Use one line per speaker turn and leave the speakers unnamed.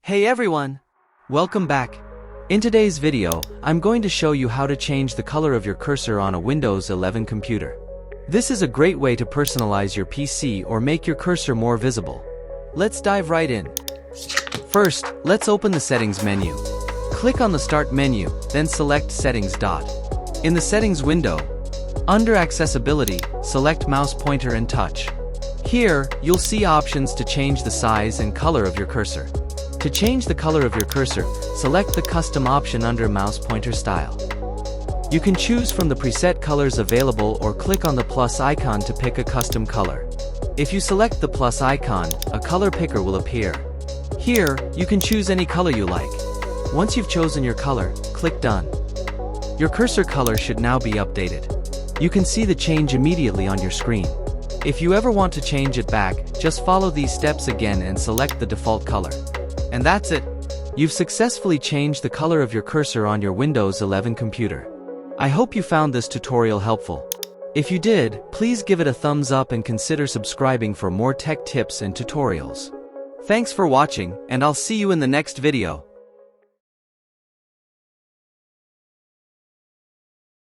Hey everyone! Welcome back. In today's video, I'm going to show you how to change the color of your cursor on a Windows 11 computer. This is a great way to personalize your PC or make your cursor more visible. Let's dive right in. First, let's open the Settings menu. Click on the Start menu, then select Settings. In the Settings window, under Accessibility, select Mouse Pointer and Touch. Here, you'll see options to change the size and color of your cursor. To change the color of your cursor, select the Custom option under Mouse Pointer Style. You can choose from the preset colors available or click on the plus icon to pick a custom color. If you select the plus icon, a color picker will appear. Here, you can choose any color you like. Once you've chosen your color, click Done. Your cursor color should now be updated. You can see the change immediately on your screen. If you ever want to change it back, just follow these steps again and select the default color. And that's it. You've successfully changed the color of your cursor on your Windows 11 computer. I hope you found this tutorial helpful. If you did, please give it a thumbs up and consider subscribing for more tech tips and tutorials. Thanks for watching, and I'll see you in the next video.